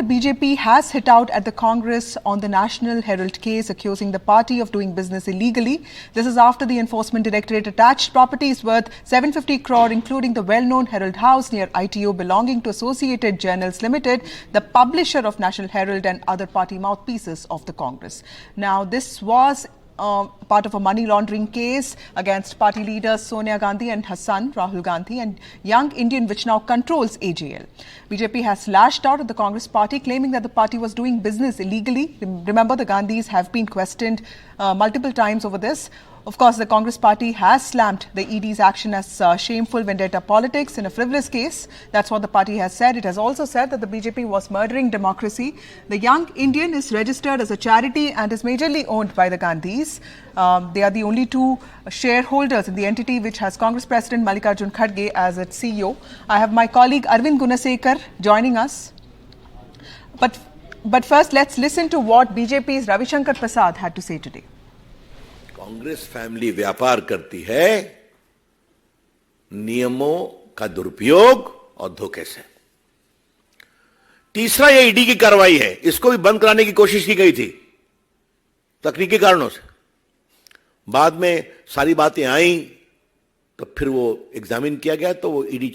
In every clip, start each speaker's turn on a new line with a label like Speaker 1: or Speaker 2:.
Speaker 1: The BJP has hit out at the Congress on the National Herald case, accusing the party of doing business illegally. This is after the Enforcement Directorate attached properties worth 750 crore, including the well-known Herald House near ITO belonging to Associated Journals Limited, the publisher of National Herald and other party mouthpieces of the Congress. Now, this was part of a money laundering case against party leaders Sonia Gandhi and her son Rahul Gandhi and Young Indian, which now controls AJL. BJP has lashed out at the Congress party, claiming that the party was doing business illegally. Remember, the Gandhis have been questioned multiple times over this. Of course, the Congress party has slammed the ED's action as shameful vendetta politics in a frivolous case. That's what the party has said. It has also said that the BJP was murdering democracy. The Young Indian is registered as a charity and is majorly owned by the Gandhis. They are the only two shareholders in the entity which has Congress President Mallikarjun Kharge as its CEO. I have my colleague Arvind Gunasekar joining us. But first, let's listen to what BJP's Ravi Shankar Prasad had to say today.
Speaker 2: Congress family व्यापार करती है नियमों का दुरुपयोग और धोखे से। तीसरा ये ईडी की कार्रवाई है, इसको भी बंद कराने की कोशिश की गई थी तकनीकी कारणों से। बाद में सारी बातें आई तो फिर वो एग्जामिन किया गया तो वो ईडी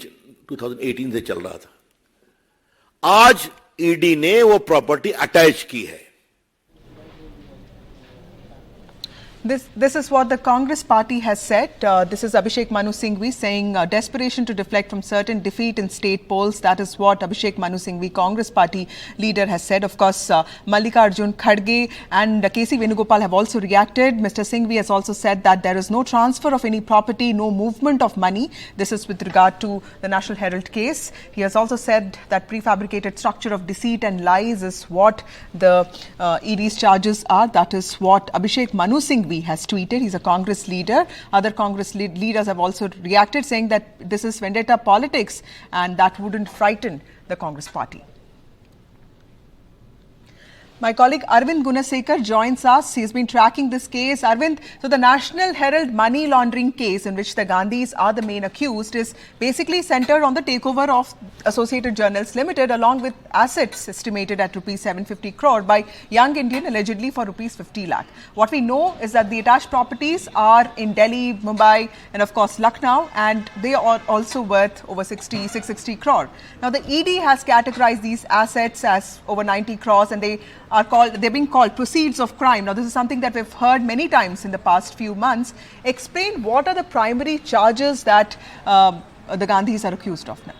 Speaker 2: 2018 से चल रहा था। आज ईडी ने वो प्रॉपर्टी अटैच की है।
Speaker 1: This is what the Congress party has said. This is Abhishek Manu Singhvi saying desperation to deflect from certain defeat in state polls. That is what Abhishek Manu Singhvi, Congress party leader, has said. Of course, Mallikarjun Kharge and KC Venugopal have also reacted. Mr. Singhvi has also said that there is no transfer of any property, no movement of money. This is with regard to the National Herald case. He has also said that prefabricated structure of deceit and lies is what the ED's charges are. That is what Abhishek Manu Singhvi has tweeted. He's a Congress leader. Other Congress leaders have also reacted, saying that this is vendetta politics and that wouldn't frighten the Congress party. My colleague Arvind Gunasekar joins us. He's been tracking this case. Arvind, so the National Herald money laundering case, in which the Gandhis are the main accused, is basically centered on the takeover of Associated Journals Limited, along with assets estimated at rupees 750 crore by Young Indian, allegedly for rupees 50 lakh. What we know is that the attached properties are in Delhi, Mumbai, and of course Lucknow, and they are also worth over 660 crore. Now, the ED has categorized these assets as over 90 crores, and they're being called proceeds of crime. Now, this is something that we've heard many times in the past few months. Explain what are the primary charges that the Gandhis are accused of now.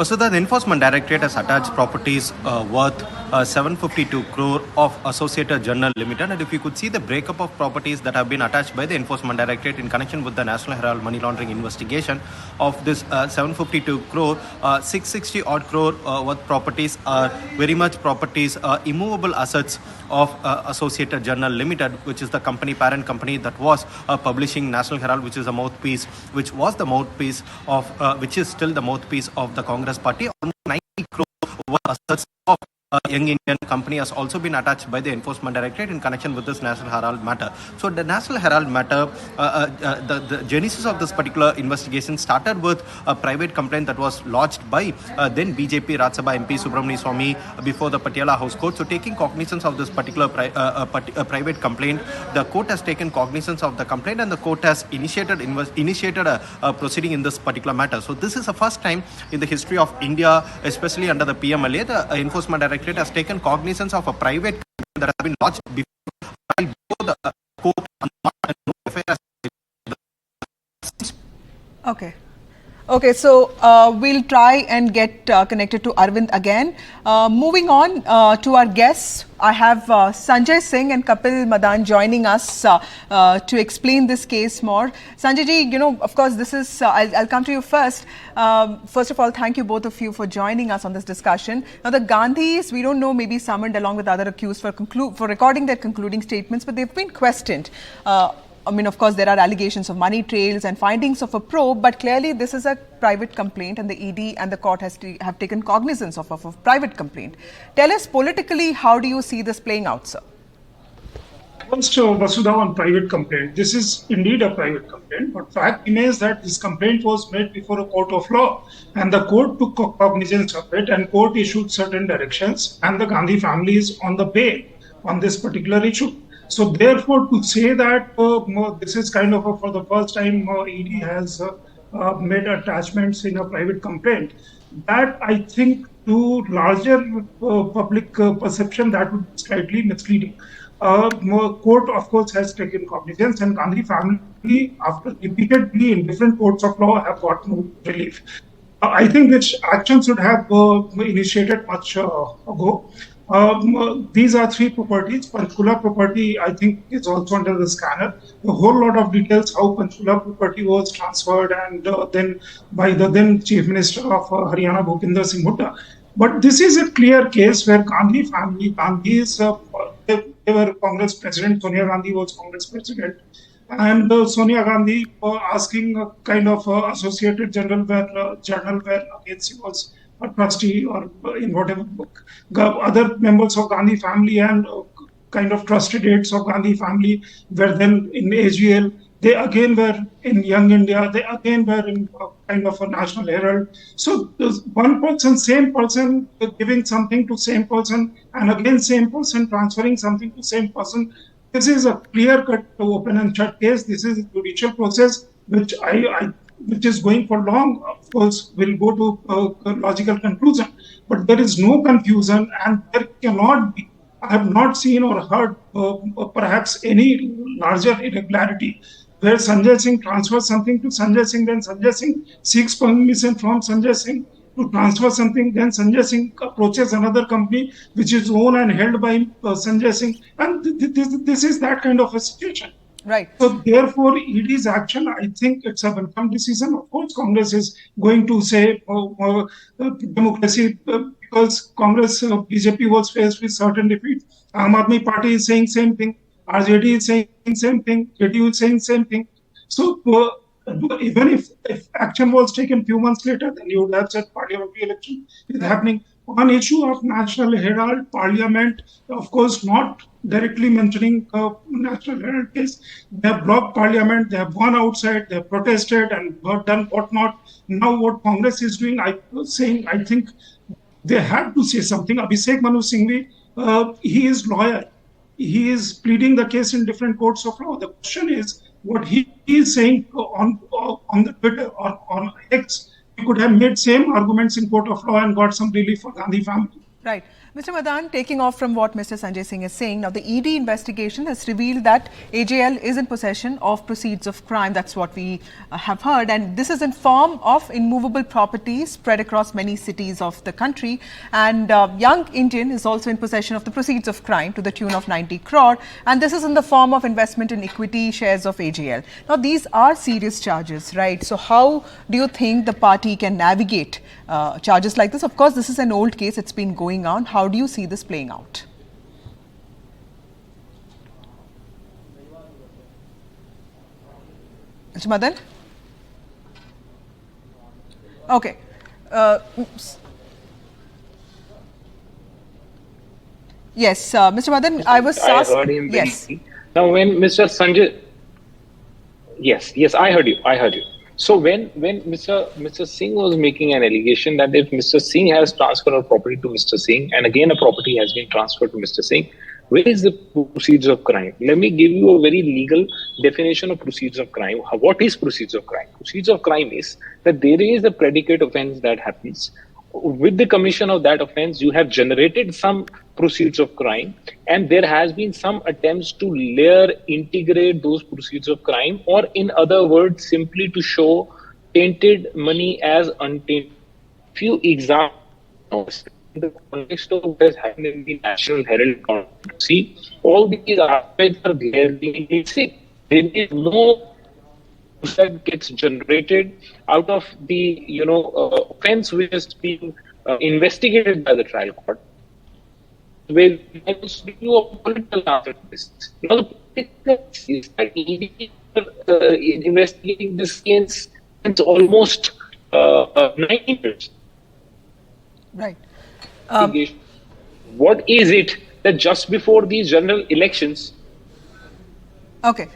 Speaker 3: So the Enforcement Directorate has attached properties worth 752 crore of Associated Journal Limited, and if you could see the breakup of properties that have been attached by the Enforcement Directorate in connection with the National Herald money laundering investigation of this 752 crore, 660 odd crore worth properties are very much properties, immovable assets of Associated Journal Limited, which is the company, parent company that was publishing National Herald, which is a mouthpiece, which was the mouthpiece of, which is still the mouthpiece of the Congress party. 90 crore worth assets of Young Indian company has also been attached by the Enforcement Directorate in connection with this National Herald matter. So the National Herald matter, the genesis of this particular investigation started with a private complaint that was lodged by then BJP Rajya Sabha MP Subramani Swamy before the Patiala House Court. So taking cognizance of this particular private complaint, the court has taken cognizance of the complaint and the court has initiated a proceeding in this particular matter. So this is the first time in the history of India, especially under the PMLA, the Enforcement Directorate has taken cognizance of a private complaint that has been lodged before the court.
Speaker 1: Okay, so we'll try and get connected to Arvind again. Moving on to our guests, I have Sanjay Singh and Kapil Madan joining us to explain this case more. Sanjay ji, you know, of course, this is, I'll come to you first. First of all, thank you both of you for joining us on this discussion. Now, the Gandhis, we don't know, maybe summoned along with other accused for recording their concluding statements, but they've been questioned. I mean, of course, there are allegations of money trails and findings of a probe, but clearly this is a private complaint and the ED and the court have taken cognizance of a private complaint. Tell us politically, how do you see this playing out, sir?
Speaker 4: First, Vasudha, on private complaint. This is indeed a private complaint, but fact remains that this complaint was made before a court of law, and the court took cognizance of it, and court issued certain directions, and the Gandhi family is on the bail on this particular issue. So, therefore, to say that this is kind of for the first time ED has made attachments in a private complaint, that I think to larger public perception that would be slightly misleading. Court, of course, has taken cognizance, and Gandhi family, after repeatedly in different courts of law, have got no relief. I think which action should have initiated much ago. These are three properties. Panchkula property, I think, is also under the scanner. A whole lot of details how Panchkula property was transferred, and then by the then Chief Minister of Haryana, Bhupinder Singh Hooda. But this is a clear case where Gandhi family, Gandhis, they were Congress president, Sonia Gandhi was Congress president, and Sonia Gandhi asking a kind of Associated Journal where against he was a trustee or in whatever book. Other members of Gandhi family and kind of trusted aides of Gandhi family were then in AGL. They again were in Young India. They again were in kind of a National Herald. So one person, same person giving something to same person, and again same person transferring something to same person. This is a clear-cut open and shut case. This is a judicial process which which is going for long. Of course, will go to a logical conclusion. But there is no confusion, and there cannot be. I have not seen or heard perhaps any larger irregularity where Sanjay Singh transfers something to Sanjay Singh, then Sanjay Singh seeks permission from Sanjay Singh to transfer something, then Sanjay Singh approaches another company which is owned and held by Sanjay Singh, and this is that kind of a situation.
Speaker 1: Right.
Speaker 4: So therefore, ED's action, I think it's a welcome decision. Of course, Congress is going to say democracy because Congress, BJP was faced with certain defeat. Aam Aadmi Party is saying same thing. RJD is saying same thing. JDU is saying same thing. So even if action was taken a few months later, then you would have said parliamentary election is happening. On issue of National Herald, Parliament, of course, not directly mentioning National Herald case. They have blocked Parliament, they have gone outside, they have protested and done whatnot. Now what Congress is doing, I think they had to say something. Abhishek Manu Singhvi, he is lawyer. He is pleading the case in different courts of law. The question is what he is saying on the Twitter or on X. He could have made same arguments in court of law and got some relief for Gandhi family.
Speaker 1: Right. Mr. Madan, taking off from what Mr. Sanjay Singh is saying, now the ED investigation has revealed that AJL is in possession of proceeds of crime. That's what we have heard. And this is in form of immovable properties spread across many cities of the country. And Young Indian is also in possession of the proceeds of crime to the tune of 90 crore. And this is in the form of investment in equity shares of AJL. Now, these are serious charges, right? So how do you think the party can navigate charges like this? Of course, this is an old case. It's been going on. How do you see this playing out? Mr. Madan? Okay. Yes, Mr. Madan, I was asked.
Speaker 5: I heard him.
Speaker 1: Yes.
Speaker 5: Now, when Mr. Sanjay, yes, I heard you. So when Mr. Singh was making an allegation that if Mr. Singh has transferred a property to Mr. Singh, and again a property has been transferred to Mr. Singh, where is the proceeds of crime? Let me give you a very legal definition of proceeds of crime. What is proceeds of crime? Proceeds of crime is that there is a predicate offense that happens. With the commission of that offense, you have generated some proceeds of crime, and there has been some attempts to integrate those proceeds of crime, or in other words, simply to show tainted money as untainted. Few examples in the context of what has happened in the National Herald controversy, all these aspects are clearly missing. There is no that gets generated out of the offense which is being investigated by the trial court. Well, I will give you a political answer to this. Now, the political is that investigating this case since almost 9 years.
Speaker 1: Right.
Speaker 5: What is it that just before these general elections,
Speaker 1: Okay.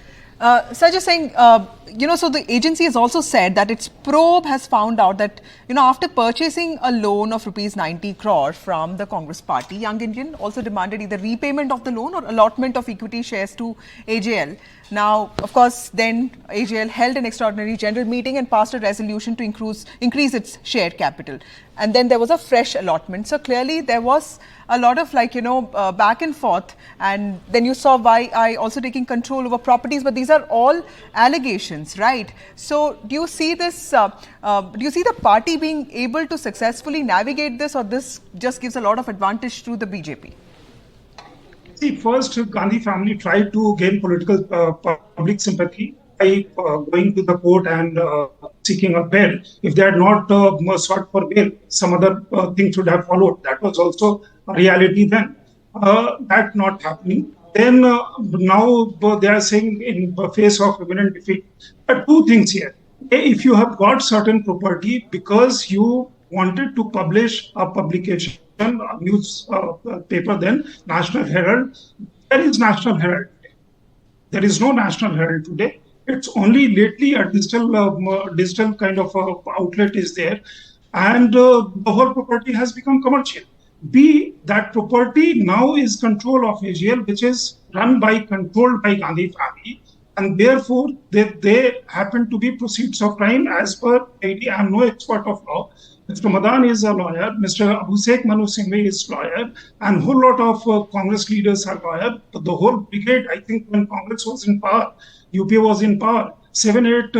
Speaker 1: So just saying, so the agency has also said that its probe has found out that, after purchasing a loan of rupees 90 crore from the Congress party, Young Indian also demanded either repayment of the loan or allotment of equity shares to AJL. Now, of course, then AJL held an extraordinary general meeting and passed a resolution to increase its share capital. And then there was a fresh allotment. So clearly there was a lot of back and forth. And then you saw YI also taking control over properties. But these are all allegations, right? So do you see this, do you see the party being able to successfully navigate this, or this just gives a lot of advantage to the BJP?
Speaker 4: See, first, Gandhi family tried to gain political public sympathy by going to the court and seeking a bail. If they had not sought for bail, some other things would have followed. That was also a reality then. That not happening. Then now they are saying in the face of imminent defeat. But two things here. If you have got certain property because you wanted to publish a publication, a news paper, then National Herald, there is National Herald today. There is no National Herald today. It's only lately a digital kind of outlet is there, and the whole property has become commercial. B, that property now is control of AGL, which is controlled by Gandhi family, and therefore they happen to be proceeds of crime as per ID. I am no expert of law. Mr. Madan is a lawyer, Mr. Abhishek Manu Singhvi is lawyer, and a whole lot of Congress leaders are lawyers. The whole brigade, I think when Congress was in power, UP was in power, 7-8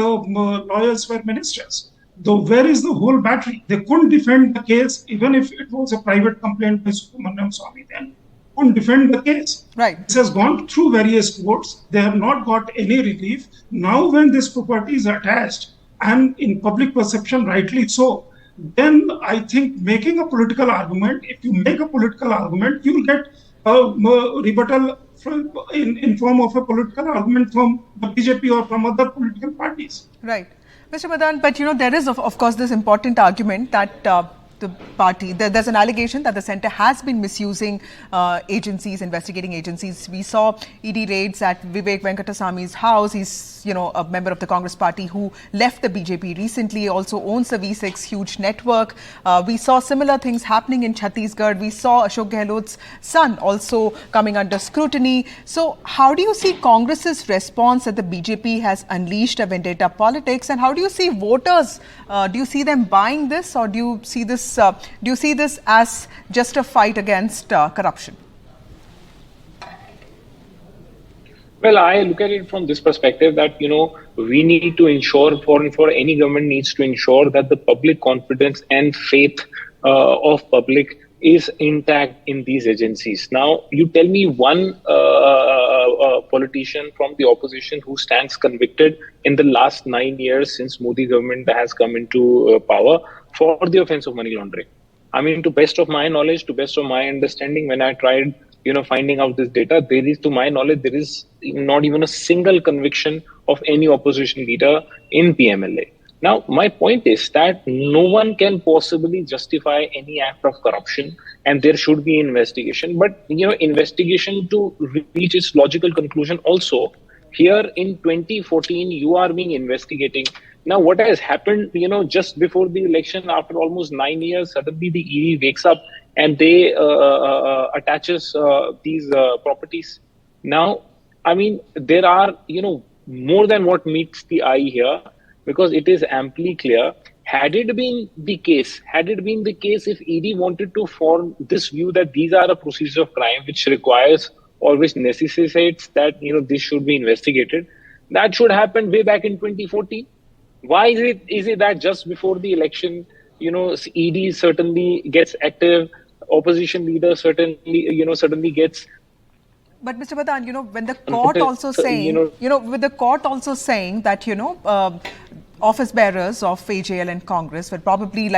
Speaker 4: lawyers were ministers. Though where is the whole battery? They couldn't defend the case, even if it was a private complaint by Subramaniam Swamy then. Couldn't defend the case.
Speaker 1: Right.
Speaker 4: This has gone through various courts. They have not got any relief. Now when this property is attached, and in public perception rightly so, then I think making a political argument, if you make a political argument, you will get a rebuttal in form of a political argument from the BJP or from other political parties.
Speaker 1: Right. Mr. Madan, but there is of course this important argument that the party, there's an allegation that the centre has been misusing agencies, investigating agencies. We saw ED raids at Vivek Venkataswamy's house. He's, a member of the Congress party who left the BJP recently, also owns the V6 huge network. We saw similar things happening in Chhattisgarh. We saw Ashok Gehlot's son also coming under scrutiny. So how do you see Congress's response that the BJP has unleashed a vendetta politics, and how do you see voters? Do you see them buying this, or do you see this as just a fight against corruption?
Speaker 5: Well, I look at it from this perspective that, we need to ensure, for any government needs to ensure that the public confidence and faith of public is intact in these agencies. Now, you tell me one politician from the opposition who stands convicted in the last 9 years since Modi government has come into power for the offense of money laundering. I mean, to best of my knowledge, to best of my understanding, when I tried, finding out this data, to my knowledge, there is not even a single conviction of any opposition leader in PMLA. Now, my point is that no one can possibly justify any act of corruption, and there should be investigation. But, investigation to reach its logical conclusion also. Here in 2014, you are being investigating. Now, what has happened, just before the election, after almost 9 years, suddenly the ED wakes up and they attaches these properties. Now, I mean, there are, more than what meets the eye here, because it is amply clear. Had it been the case if ED wanted to form this view that these are a procedure of crime which requires or which necessitates that, this should be investigated, that should happen way back in 2014. Why is it that just before the election, ED certainly gets active, opposition leader certainly gets.
Speaker 1: But Mr. Madan, when the court also saying, with the court also saying that, office bearers of AJL and Congress were probably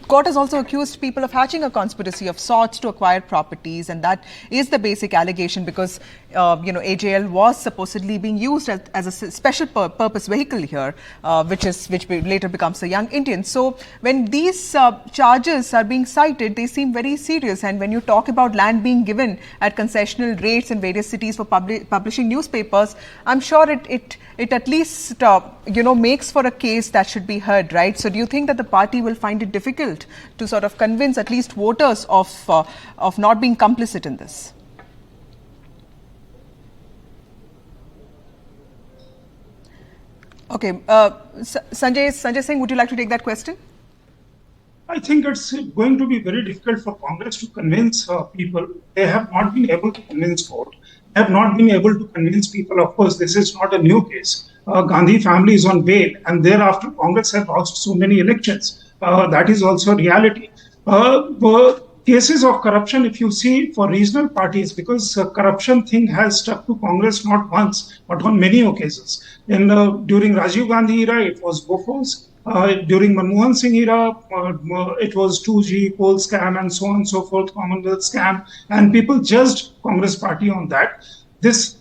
Speaker 1: court has also accused people of hatching a conspiracy of sorts to acquire properties, and that is the basic allegation because, AJL was supposedly being used as a special purpose vehicle here, which later becomes a young Indian. So when these charges are being cited, they seem very serious. And when you talk about land being given at concessional rates in various cities for publishing newspapers, I'm sure it at least makes for a case that should be heard, right? So do you think that the party will find it difficult to sort of convince at least voters of not being complicit in this? Okay, Sanjay Singh, would you like to take that question?
Speaker 4: I think it's going to be very difficult for Congress to convince people. They have not been able to convince court. They have not been able to convince people. Of course, this is not a new case. Gandhi family is on bail, and thereafter Congress have lost so many elections. That is also reality. Cases of corruption, if you see for regional parties, because corruption thing has stuck to Congress not once, but on many occasions. During Rajiv Gandhi era, it was Bofors. During Manmohan Singh era, it was 2G, coal scam, and so on and so forth, Commonwealth scam, and people judged Congress party on that. This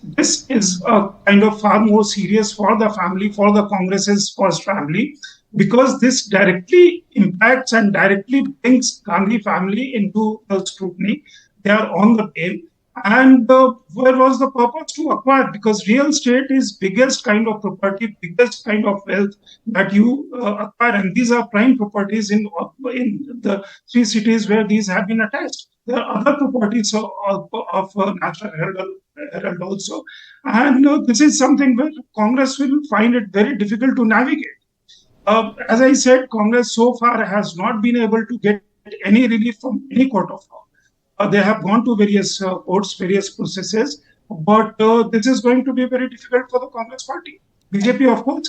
Speaker 4: is a kind of far more serious for the family, for the Congress's first family, because this directly impacts and directly brings Gandhi family into the scrutiny. They are on the tail. And where was the purpose to acquire? Because real estate is biggest kind of property, biggest kind of wealth that you acquire. And these are prime properties in the three cities where these have been attached. There are other properties of National Herald also. And this is something where Congress will find it very difficult to navigate. As I said, Congress so far has not been able to get any relief from any court of law. They have gone to various courts, various processes, but this is going to be very difficult for the Congress party. BJP, of course,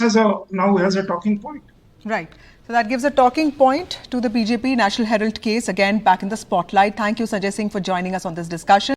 Speaker 4: now has a talking point.
Speaker 1: Right. So that gives a talking point to the BJP National Herald case, again back in the spotlight. Thank you, Sanjay Singh, for joining us on this discussion.